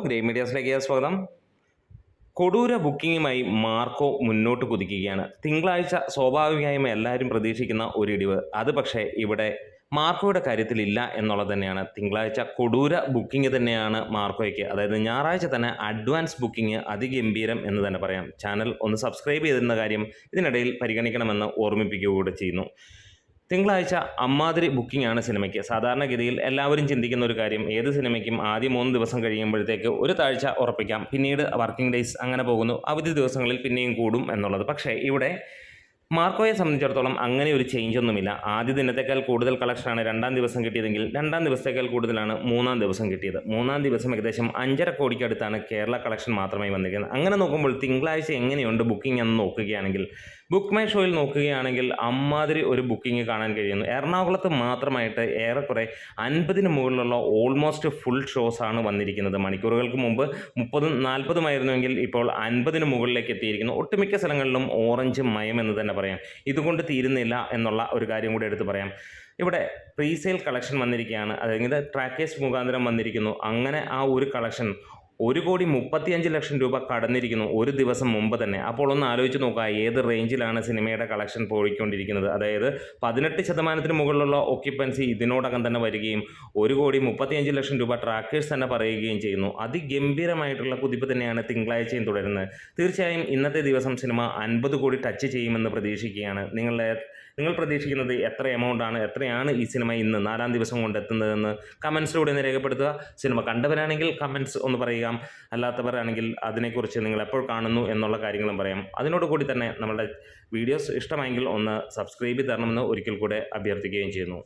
Grey മീഡിയാസിലേക്ക് സ്വാഗതം. കൊടൂര ബുക്കിങ്ങുമായി Marco മുന്നോട്ട് കുതിക്കുകയാണ്. തിങ്കളാഴ്ച സ്വാഭാവികമായും എല്ലാവരും പ്രതീക്ഷിക്കുന്ന ഒരു ഇടിവ്, അത് പക്ഷേ ഇവിടെ മാർക്കോയുടെ കാര്യത്തിലില്ല എന്നുള്ളത് തന്നെയാണ്. തിങ്കളാഴ്ച കൊടൂര ബുക്കിംഗ് തന്നെയാണ് മാർക്കോയ്ക്ക്. അതായത് ഞായറാഴ്ച തന്നെ അഡ്വാൻസ് ബുക്കിംഗ് അതിഗംഭീരം എന്ന് തന്നെ പറയാം. ചാനൽ ഒന്ന് സബ്സ്ക്രൈബ് ചെയ്തിരുന്ന കാര്യം ഇതിനിടയിൽ പരിഗണിക്കണമെന്ന് ഓർമ്മിപ്പിക്കുക കൂടെ ചെയ്യുന്നു. തിങ്കളാഴ്ച അമ്മാതിരി ബുക്കിംഗ് ആണ് സിനിമയ്ക്ക്. സാധാരണഗതിയിൽ എല്ലാവരും ചിന്തിക്കുന്ന ഒരു കാര്യം, ഏത് സിനിമയ്ക്കും ആദ്യം 3 ദിവസം കഴിയുമ്പോഴത്തേക്ക് ഒരു താഴ്ച ഉറപ്പിക്കാം, പിന്നീട് വർക്കിംഗ് ഡേയ്സ് അങ്ങനെ പോകുന്നു, അവധി ദിവസങ്ങളിൽ പിന്നെയും കൂടും എന്നുള്ളത്. പക്ഷേ ഇവിടെ മാർക്കോയെ സംബന്ധിച്ചിടത്തോളം അങ്ങനെ ഒരു ചേഞ്ച് ഒന്നുമില്ല. ആദ്യ ദിനത്തേക്കാൾ കൂടുതൽ കളക്ഷനാണ് 2-ാം ദിവസം കിട്ടിയതെങ്കിൽ 2-ാം ദിവസത്തേക്കാൾ കൂടുതലാണ് 3-ാം ദിവസം കിട്ടിയത്. 3-ാം ദിവസം ഏകദേശം 5.5 കോടിക്കടുത്താണ് കേരള കളക്ഷൻ മാത്രമായി വന്നിരിക്കുന്നത്. അങ്ങനെ നോക്കുമ്പോൾ തിങ്കളാഴ്ച എങ്ങനെയുണ്ട് ബുക്കിംഗ് എന്ന് നോക്കുകയാണെങ്കിൽ, ബുക്ക് മൈ ഷോയിൽ നോക്കുകയാണെങ്കിൽ അമ്മാതിരി ഒരു ബുക്കിംഗ് കാണാൻ കഴിയുന്നു. എറണാകുളത്ത് മാത്രമായിട്ട് ഏറെക്കുറെ 50-ന് മുകളിലുള്ള ഓൾമോസ്റ്റ് ഫുൾ ഷോസ് ആണ് വന്നിരിക്കുന്നത്. മണിക്കൂറുകൾക്ക് മുമ്പ് 30-40 ആയിരുന്നുവെങ്കിൽ ഇപ്പോൾ 50-ന് മുകളിലേക്ക് എത്തിയിരിക്കുന്നു. ഒട്ടുമിക്ക സ്ഥലങ്ങളിലും ഓറഞ്ച് മയം എന്ന് തന്നെ പറയാം. ഇതുകൊണ്ട് തീരുന്നില്ല എന്നുള്ള ഒരു കാര്യം കൂടി എടുത്ത് പറയാം. ഇവിടെ പ്രീസെയിൽ കളക്ഷൻ വന്നിരിക്കുകയാണ്. അതായത് ട്രാക്കേഴ്സ് മുഖാന്തരം വന്നിരിക്കുന്നു. അങ്ങനെ ആ ഒരു കളക്ഷൻ 1,35,00,000 രൂപ കടന്നിരിക്കുന്നു ഒരു ദിവസം മുമ്പ് തന്നെ. അപ്പോൾ ഒന്ന് ആലോചിച്ച് നോക്കുക, ഏത് റേഞ്ചിലാണ് സിനിമയുടെ കളക്ഷൻ പോയിക്കൊണ്ടിരിക്കുന്നത്. അതായത് 18% മുകളിലുള്ള ഒക്യുപ്പൻസി ഇതിനോടകം തന്നെ വരികയും 1,35,00,000 രൂപ ട്രാക്കേഴ്സ് തന്നെ പറയുകയും ചെയ്യുന്നു. അതിഗംഭീരമായിട്ടുള്ള കുതിപ്പ് തന്നെയാണ് തിങ്കളാഴ്ചയും തുടരുന്നത്. തീർച്ചയായും ഇന്നത്തെ ദിവസം സിനിമ 50 കോടി ടച്ച് ചെയ്യുമെന്ന് പ്രതീക്ഷിക്കുകയാണ്. നിങ്ങൾ പ്രതീക്ഷിക്കുന്നത് എത്ര എമൗണ്ടാണ്, എത്രയാണ് ഈ സിനിമ ഇന്ന് 4-ാം ദിവസം കൊണ്ട് എത്തുന്നതെന്ന് കമൻസിലൂടെ ഒന്ന് രേഖപ്പെടുത്തുക. സിനിമ കണ്ടവരാണെങ്കിൽ കമൻസ് ഒന്ന് പറയുക, അല്ലാത്തവരാണെങ്കിൽ അതിനെക്കുറിച്ച് നിങ്ങൾ എപ്പോൾ കാണുന്നു എന്നുള്ള കാര്യങ്ങളും പറയാം. അതിനോടുകൂടി തന്നെ നമ്മുടെ വീഡിയോസ് ഇഷ്ടമായെങ്കിൽ ഒന്ന് സബ്സ്ക്രൈബ് ചെയ്ത് തരണമെന്ന് ഒരിക്കൽ കൂടെ അഭ്യർത്ഥിക്കുകയും ചെയ്യുന്നു.